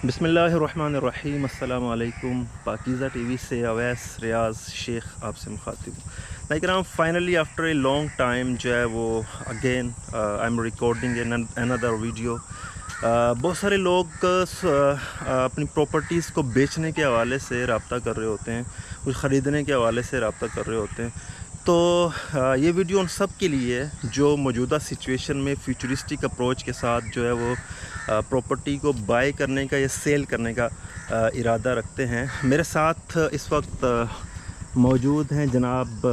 بسم اللہ الرحمن الرحیم. السلام علیکم. پاکیزہ ٹی وی سے اویس ریاض شیخ آپ سے مخاطب ہوں. میں کہہ رہا ہوں finally after a long time جو ہے وہ again I am recording another video. بہت سارے لوگ اپنی پراپرٹیز کو بیچنے کے حوالے سے رابطہ کر رہے ہوتے ہیں, کچھ خریدنے کے حوالے سے رابطہ کر رہے ہوتے ہیں. تو یہ ویڈیو ان سب کے لیے ہے جو موجودہ سچویشن میں فیوچرسٹک اپروچ کے ساتھ جو ہے وہ پراپرٹی کو بائی کرنے کا یا سیل کرنے کا ارادہ رکھتے ہیں. میرے ساتھ اس وقت موجود ہیں جناب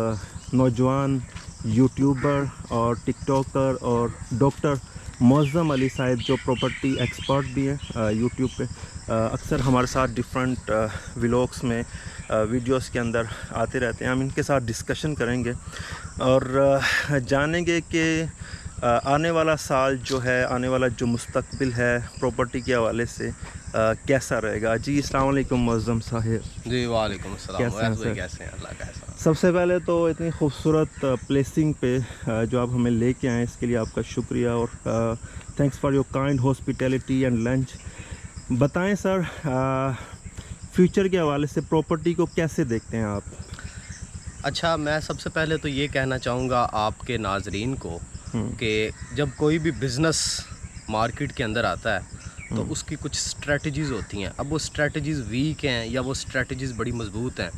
نوجوان یوٹیوبر اور ٹک ٹاکر اور ڈاکٹر معظم علی صاحب, جو پراپرٹی ایکسپرٹ بھی ہیں یوٹیوب پہ. اکثر ہمارے ساتھ ڈفرینٹ ولاگس میں ویڈیوز کے اندر آتے رہتے ہیں. ہم ان کے ساتھ ڈسکشن کریں گے اور جانیں گے کہ آنے والا سال جو ہے, آنے والا جو مستقبل ہے پراپرٹی کے حوالے سے کیسا رہے گا. جی السلام علیکم معظم صاحب. جی وعلیکم السلام. کیسے ہیں اللہ کا احسان. سب سے پہلے تو اتنی خوبصورت پلیسنگ پہ جو آپ ہمیں لے کے آئیں اس کے لیے آپ کا شکریہ, اور thanks for your kind hospitality and lunch. بتائیں سر, فیوچر کے حوالے سے پراپرٹی کو کیسے دیکھتے ہیں آپ؟ اچھا, میں سب سے پہلے تو یہ کہنا چاہوں گا آپ کے ناظرین کو کہ جب کوئی بھی بزنس مارکیٹ کے اندر آتا ہے تو اس کی کچھ اسٹریٹجیز ہوتی ہیں. اب وہ اسٹریٹجیز ویک ہیں یا وہ اسٹریٹجیز بڑی مضبوط ہیں,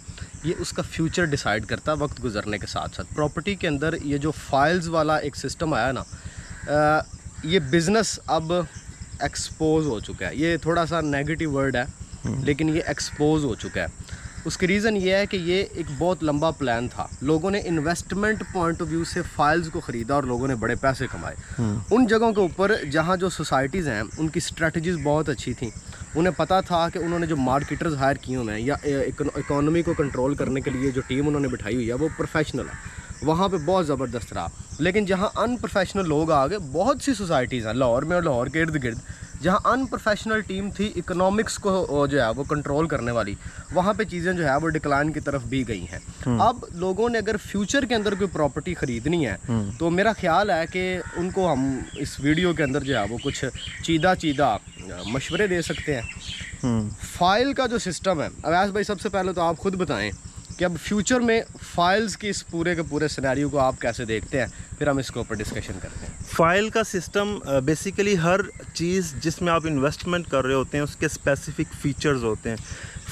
یہ اس کا فیوچر ڈیسائیڈ کرتا ہے وقت گزرنے کے ساتھ ساتھ. پراپرٹی کے اندر یہ جو فائلز والا ایک سسٹم آیا نا, یہ بزنس اب ایکسپوز ہو چکا ہے. یہ تھوڑا سا نیگیٹو ورڈ ہے لیکن یہ ایکسپوز ہو چکا ہے. اس کی ریزن یہ ہے کہ یہ ایک بہت لمبا پلان تھا. لوگوں نے انویسٹمنٹ پوائنٹ آف ویو سے فائلز کو خریدا اور لوگوں نے بڑے پیسے کمائے. ان جگہوں کے اوپر جہاں جو سوسائٹیز ہیں ان کی اسٹریٹجیز بہت اچھی تھیں. انہیں پتہ تھا کہ انہوں نے جو مارکیٹرز ہائر کیے ہوئے ہیں یا اکانومی کو کنٹرول کرنے کے لیے جو ٹیم انہوں نے بٹھائی ہوئی ہے وہ پروفیشنل ہے, وہاں پہ بہت زبردست رہا. لیکن جہاں ان پروفیشنل لوگ آ گئے, بہت سی سوسائٹیز ہیں لاہور میں اور لاہور کے ارد گرد, جہاں ان پروفیشنل ٹیم تھی اکنامکس کو جو ہے وہ کنٹرول کرنے والی, وہاں پہ چیزیں جو ہے وہ ڈکلائن کی طرف بھی گئی ہیں. اب لوگوں نے اگر فیوچر کے اندر کوئی پراپرٹی خریدنی ہے تو میرا خیال ہے کہ ان کو ہم اس ویڈیو کے اندر جو ہے وہ کچھ چیدہ مشورے دے سکتے ہیں. فائل کا جو سسٹم ہے, اویس بھائی سب سے پہلے تو آپ خود بتائیں کہ اب فیوچر میں فائلز کی اس پورے کے پورے سینیریو کو آپ کیسے دیکھتے ہیں, پھر ہم اس کے اوپر ڈسکشن کرتے ہیں. فائل کا سسٹم بیسیکلی ہر چیز جس میں آپ انویسٹمنٹ کر رہے ہوتے ہیں اس کے اسپیسیفک فیچرز ہوتے ہیں.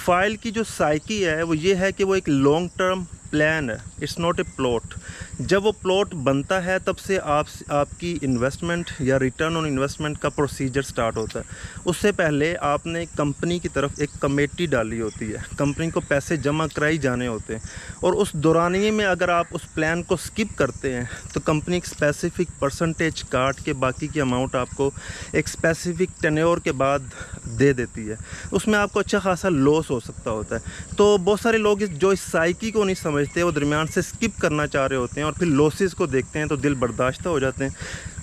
فائل کی جو سائیکی ہے وہ یہ ہے کہ وہ ایک لانگ ٹرم پلان ہے, اٹس ناٹ اے پلاٹ. جب وہ پلاٹ بنتا ہے تب سے آپ کی انویسٹمنٹ یا ریٹرن آن انویسٹمنٹ کا پروسیجر سٹارٹ ہوتا ہے. اس سے پہلے آپ نے کمپنی کی طرف ایک کمیٹی ڈالی ہوتی ہے, کمپنی کو پیسے جمع کرائی جانے ہوتے ہیں, اور اس دورانیے میں اگر آپ اس پلان کو سکپ کرتے ہیں تو کمپنی ایک اسپیسیفک پرسنٹیج کاٹ کے باقی کی اماؤنٹ آپ کو ایک اسپیسیفک ٹینیور کے بعد دے دیتی ہے. اس میں آپ کو اچھا خاصا لاس ہو سکتا ہوتا ہے. تو بہت سارے لوگ جو اس سائیکی کو نہیں سمجھتے, وہ درمیان سے سکپ کرنا چاہ رہے ہوتے ہیں اور پھر لاسز کو دیکھتے ہیں تو دل برداشتہ ہو جاتے ہیں.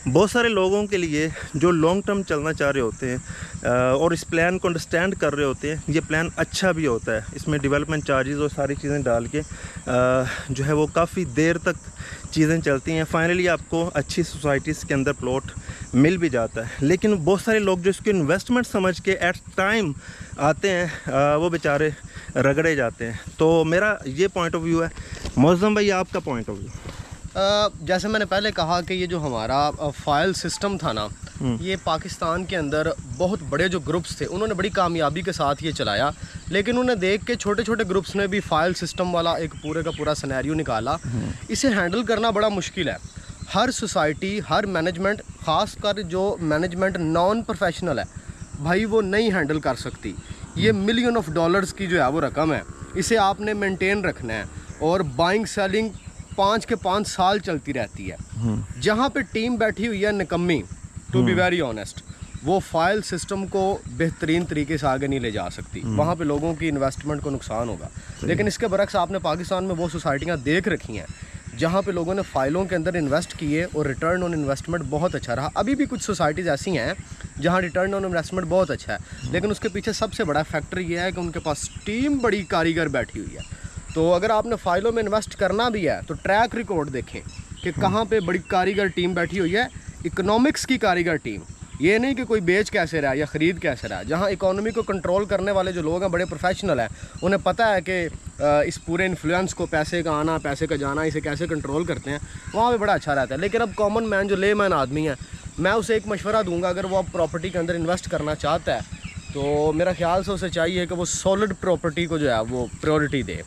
بہت سارے لوگوں کے لیے جو لانگ ٹرم چلنا چاہ رہے ہوتے ہیں اور اس پلان کو انڈرسٹینڈ کر رہے ہوتے ہیں, یہ پلان اچھا بھی ہوتا ہے. اس میں ڈیولپمنٹ چارجز اور ساری چیزیں ڈال کے جو ہے وہ کافی دیر تک چیزیں چلتی ہیں. فائنلی آپ کو اچھی سوسائٹیز کے اندر پلاٹ مل بھی جاتا ہے. لیکن بہت سارے لوگ جو اس کی انویسٹمنٹ سمجھ کے ایٹ ٹائم آتے ہیں وہ بیچارے رگڑے جاتے ہیں. تو میرا یہ پوائنٹ آف ویو ہے. معظم بھائی آپ کا پوائنٹ آف ویو؟ جیسے میں نے پہلے کہا کہ یہ جو ہمارا فائل سسٹم تھا نا, یہ پاکستان کے اندر بہت بڑے جو گروپس تھے انہوں نے بڑی کامیابی کے ساتھ یہ چلایا, لیکن انہیں دیکھ کے چھوٹے چھوٹے گروپس نے بھی فائل سسٹم والا ایک پورے کا پورا سینیریو نکالا. اسے ہینڈل کرنا بڑا مشکل ہے. ہر سوسائٹی, ہر مینجمنٹ, خاص کر جو مینجمنٹ نان پروفیشنل ہے بھائی, وہ نہیں ہینڈل کر سکتی. یہ ملین آف ڈالرز کی جو ہے وہ رقم ہے, اسے آپ نے مینٹین رکھنا ہے, اور بائنگ سیلنگ 5 کے 5 سال چلتی رہتی ہے. جہاں پہ ٹیم بیٹھی ہوئی ہے نکمی, ٹو بی ویری آنیسٹ, وہ فائل سسٹم کو بہترین طریقے سے آگے نہیں لے جا سکتی. وہاں پہ لوگوں کی انویسٹمنٹ کو نقصان ہوگا. لیکن اس کے برعکس آپ نے پاکستان میں وہ سوسائٹیاں دیکھ رکھی ہیں جہاں پہ لوگوں نے فائلوں کے اندر انویسٹ کیے اور ریٹرن آن انویسٹمنٹ بہت اچھا رہا. ابھی بھی کچھ سوسائٹیز ایسی ہیں جہاں ریٹرن آن انویسٹمنٹ بہت اچھا ہے, لیکن اس کے پیچھے سب سے بڑا فیکٹر یہ ہے کہ ان کے پاس ٹیم بڑی کاریگر بیٹھی ہوئی ہے. تو اگر آپ نے فائلوں میں انویسٹ کرنا بھی ہے تو ٹریک ریکارڈ دیکھیں کہ کہاں پہ بڑی کاریگر ٹیم بیٹھی ہوئی ہے. اکنامکس کی کاریگر ٹیم, یہ نہیں کہ کوئی بیچ کیسے رہا ہے یا خرید کیسے رہا ہے. جہاں اکانومی کو کنٹرول کرنے والے جو لوگ ہیں بڑے پروفیشنل ہیں, انہیں پتہ ہے کہ اس پورے انفلوئنس کو, پیسے کا آنا پیسے کا جانا, اسے کیسے کنٹرول کرتے ہیں, وہاں پہ بڑا اچھا رہتا ہے. لیکن اب کامن مین جو لے مین آدمی ہے, میں اسے ایک مشورہ دوں گا, اگر وہ اب پراپرٹی کے اندر انویسٹ کرنا چاہتا ہے تو میرا خیال سے اسے چاہیے کہ وہ سولڈ پراپرٹی کو جو ہے وہ پریورٹی دے,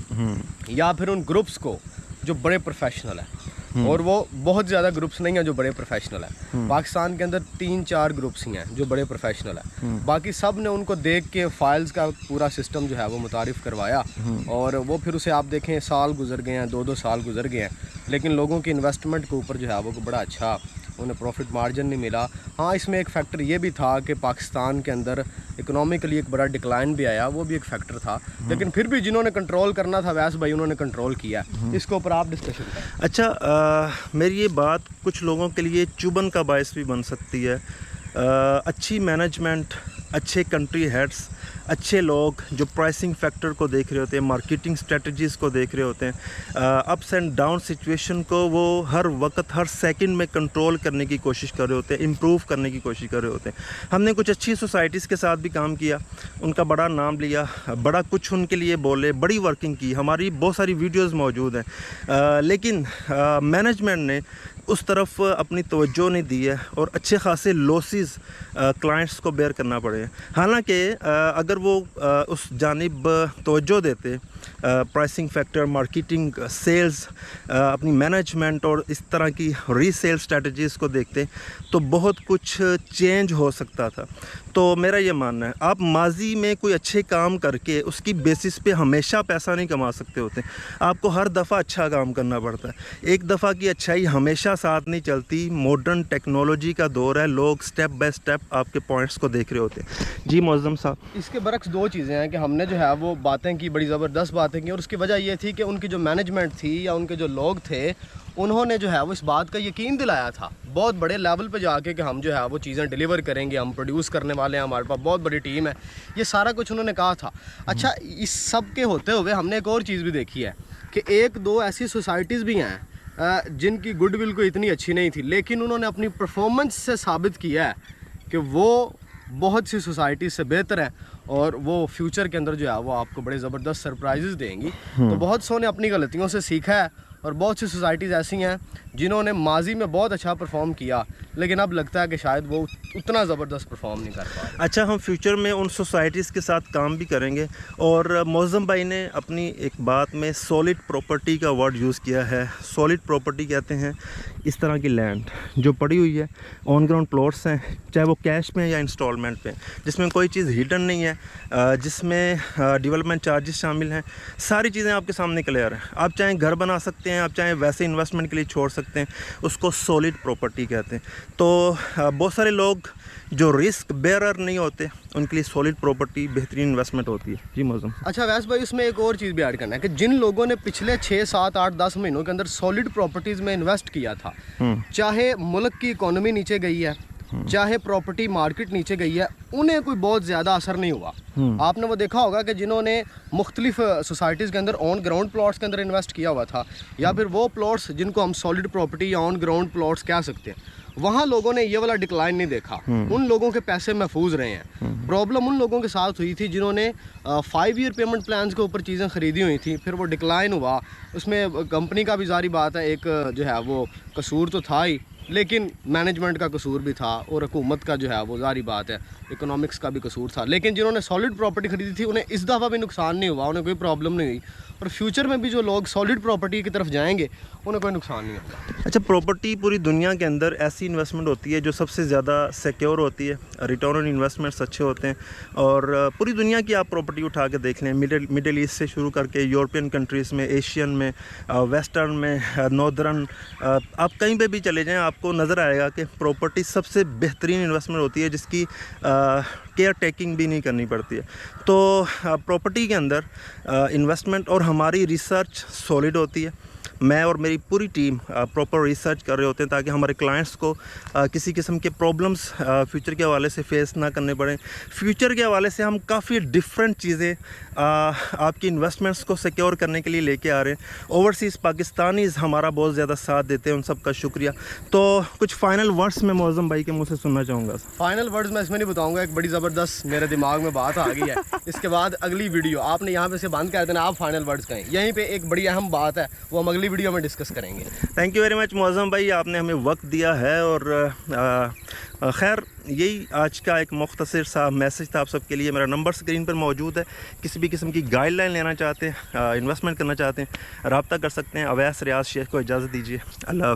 یا پھر ان گروپس کو جو بڑے پروفیشنل ہیں, اور وہ بہت زیادہ گروپس نہیں ہیں جو بڑے پروفیشنل ہیں. پاکستان کے اندر 3-4 گروپس ہی ہیں جو بڑے پروفیشنل ہیں, باقی سب نے ان کو دیکھ کے فائلز کا پورا سسٹم جو ہے وہ متعارف کروایا, اور وہ پھر اسے آپ دیکھیں سال گزر گئے ہیں, 2-2 سال گزر گئے ہیں, لیکن لوگوں کی انویسٹمنٹ کے اوپر جو ہے وہ بڑا اچھا انہیں پروفٹ مارجن نہیں ملا. ہاں اس میں ایک فیکٹر یہ بھی تھا کہ پاکستان کے اندر اکنامکلی ایک بڑا ڈکلائن بھی آیا, وہ بھی ایک فیکٹر تھا, لیکن پھر بھی جنہوں نے کنٹرول کرنا تھا ویس بھائی انہوں نے کنٹرول کیا. اس کے اوپر آپ ڈسکشن کریں. اچھا, میری یہ بات کچھ لوگوں کے لیے چبھن کا باعث بھی بن سکتی ہے. اچھی مینجمنٹ, اچھے کنٹری ہیڈس, اچھے لوگ جو پرائسنگ فیکٹر کو دیکھ رہے ہوتے ہیں, مارکیٹنگ اسٹریٹجیز کو دیکھ رہے ہوتے ہیں, اپس اینڈ ڈاؤن سچویشن کو وہ ہر وقت ہر سیکنڈ میں کنٹرول کرنے کی کوشش کر رہے ہوتے ہیں, امپروو کرنے کی کوشش کر رہے ہوتے ہیں. ہم نے کچھ اچھی سوسائٹیز کے ساتھ بھی کام کیا, ان کا بڑا نام لیا, بڑا کچھ ان کے لیے بولے, بڑی ورکنگ کی, ہماری بہت ساری ویڈیوز موجود ہیں, لیکن مینجمنٹ نے اس طرف اپنی توجہ نہیں دی ہے, اور اچھے خاصے لوسز کلائنٹس کو بیئر کرنا پڑے ہیں. حالانکہ اگر وہ اس جانب توجہ دیتے, پرائسنگ فیکٹر, مارکیٹنگ, سیلز, اپنی مینجمنٹ اور اس طرح کی ری سیل اسٹریٹجیز کو دیکھتے, تو بہت کچھ چینج ہو سکتا تھا. تو میرا یہ ماننا ہے, آپ ماضی میں کوئی اچھے کام کر کے اس کی بیسس پہ ہمیشہ پیسہ نہیں کما سکتے ہوتے. آپ کو ہر دفعہ اچھا کام کرنا پڑتا ہے. ایک دفعہ کی اچھائی ہمیشہ ساتھ نہیں چلتی. ماڈرن ٹیکنالوجی کا دور ہے, لوگ سٹیپ بائی سٹیپ آپ کے پوائنٹس کو دیکھ رہے ہوتے ہیں. جی معظم صاحب. اس کے برعکس 2 چیزیں ہیں کہ ہم نے جو ہے وہ باتیں کی, بڑی زبردست باتیں کی, اور اس کی وجہ یہ تھی کہ ان کی جو مینجمنٹ تھی یا ان کے جو لوگ تھے, انہوں نے جو ہے وہ اس بات کا یقین دلایا تھا بہت بڑے لیول پہ جا کے کہ ہم جو ہے وہ چیزیں ڈیلیور کریں گے, ہم پروڈیوس کرنے والے ہیں, ہمارے پاس بہت بڑی ٹیم ہے, یہ سارا کچھ انہوں نے کہا تھا. اچھا, اس سب کے ہوتے ہوئے ہم نے ایک اور چیز بھی دیکھی ہے کہ 1-2 ایسی سوسائٹیز بھی ہیں جن کی گڈ ول کو اتنی اچھی نہیں تھی, لیکن انہوں نے اپنی پرفارمنس سے ثابت کیا ہے کہ وہ بہت سی سوسائٹیز سے بہتر ہیں, اور وہ فیوچر کے اندر جو ہے وہ آپ کو بڑے زبردست سرپرائزز دیں گی. تو بہت سو نے اپنی غلطیوں سے سیکھا ہے, اور بہت سی سوسائٹیز ایسی ہیں جنہوں نے ماضی میں بہت اچھا پرفارم کیا, لیکن اب لگتا ہے کہ شاید وہ اتنا زبردست پرفارم نہیں کر پا رہے. اچھا, ہم فیوچر میں ان سوسائٹیز کے ساتھ کام بھی کریں گے. اور معظم بھائی نے اپنی ایک بات میں سولڈ پراپرٹی کا ورڈ یوز کیا ہے. سولڈ پراپرٹی کہتے ہیں اس طرح کی لینڈ جو پڑی ہوئی ہے, آن گراؤنڈ پلاٹس ہیں, چاہے وہ کیش میں یا انسٹالمنٹ پہ, جس میں کوئی چیز ہڈن نہیں ہے, جس میں ڈیولپمنٹ چارجز شامل ہیں, ساری چیزیں آپ کے سامنے کلیئر ہیں. آپ چاہیں گھر بنا سکتے ہیں, آپ چاہیں ویسے انویسٹمنٹ کے لیے چھوڑ سکتے ہیں, اس کو سولڈ پراپرٹی کہتے ہیں. تو بہت سارے لوگ جو رسک بیئرر نہیں ہوتے, ان کے لیے سولڈ پراپرٹی بہترین انویسٹمنٹ ہوتی ہے. جی معظم. اچھا ویس بھائی, اس میں ایک اور چیز بھی ایڈ کرنا ہے کہ جن لوگوں نے پچھلے 6, 7, 8, 10 مہینوں کے اندر سولڈ پراپرٹیز میں انویسٹ کیا تھا, چاہے ملک کی اکانومی نیچے گئی ہے, چاہے پراپرٹی مارکیٹ نیچے گئی ہے, انہیں کوئی بہت زیادہ اثر نہیں ہوا. آپ نے وہ دیکھا ہوگا کہ جنہوں نے مختلف سوسائٹیز کے اندر آن گراؤنڈ پلاٹس کے اندر انویسٹ کیا ہوا تھا, یا پھر وہ پلاٹس جن کو ہم سولڈ پراپرٹی یا آن گراؤنڈ پلاٹس کہہ سکتے ہیں, وہاں لوگوں نے یہ والا ڈکلائن نہیں دیکھا. ان لوگوں کے پیسے محفوظ رہے ہیں. پرابلم ان لوگوں کے ساتھ ہوئی تھی جنہوں نے 5 ایئر پیمنٹ پلانز کے اوپر چیزیں خریدی ہوئی تھیں, پھر وہ ڈکلائن ہوا. اس میں کمپنی کا بھی ظاہری بات ہے ایک جو ہے وہ قصور تو تھا ہی, لیکن مینجمنٹ کا قصور بھی تھا, اور حکومت کا جو ہے وہ ظاہری بات ہے اکنامکس کا بھی قصور تھا. لیکن جنہوں نے سولڈ پراپرٹی خریدی تھی انہیں اس دفعہ بھی نقصان نہیں ہوا, انہیں کوئی پرابلم نہیں ہوئی, اور فیوچر میں بھی جو لوگ سولڈ پراپرٹی کی طرف جائیں گے انہیں کوئی نقصان نہیں ہوگا. اچھا, پراپرٹی پوری دنیا کے اندر ایسی انویسٹمنٹ ہوتی ہے جو سب سے زیادہ سیکیور ہوتی ہے, ریٹرن آن انویسٹمنٹس اچھے ہوتے ہیں, اور پوری دنیا کی آپ پراپرٹی اٹھا کے دیکھ لیں, مڈل ایسٹ سے شروع کر کے یورپین کنٹریز میں, ایشین میں, ویسٹرن میں, ناردرن, آپ کہیں پہ بھی چلے جائیں آپ کو نظر آئے گا کہ پراپرٹی سب سے بہترین انویسٹمنٹ ہوتی ہے جس کی کیئر ٹیکنگ بھی نہیں کرنی پڑتی ہے. تو پراپرٹی کے اندر انویسٹمنٹ اور ہماری ریسرچ سولڈ ہوتی ہے. میں اور میری پوری ٹیم پراپر ریسرچ کر رہے ہوتے ہیں تاکہ ہمارے کلائنٹس کو کسی قسم کے پرابلمس فیوچر کے حوالے سے فیس نہ کرنے پڑیں. فیوچر کے حوالے سے ہم کافی ڈفرینٹ چیزیں آپ کی انویسٹمنٹس کو سیکیور کرنے کے لیے لے کے آ رہے ہیں. اوورسیز پاکستانیز ہمارا بہت زیادہ ساتھ دیتے ہیں, ان سب کا شکریہ. تو کچھ فائنل ورڈس میں معظم بھائی کے منہ سے سننا چاہوں گا. فائنل ورڈز میں اس میں نہیں بتاؤں گا, ایک بڑی زبردست میرے دماغ میں بات آ گئی ہے. اس کے بعد اگلی ویڈیو آپ نے یہاں پہ سے بند کر دینا, آپ فائنل ورڈز کہیں. یہیں پہ ایک بڑی اہم بات ہے, وہ ہم اگلی ویڈیو میں ڈسکس کریں گے. تھینک یو ویری مچ معظم بھائی, آپ نے ہمیں وقت دیا ہے. اور خیر یہی آج کا ایک مختصر سا میسج تھا آپ سب کے لیے. میرا نمبر اسکرین پر موجود ہے, کسی بھی قسم کی گائیڈ لائن لینا چاہتے ہیں, انویسٹمنٹ کرنا چاہتے ہیں, رابطہ کر سکتے ہیں. اویس ریاض شیخ کو اجازت دیجیے. اللہ حافظ.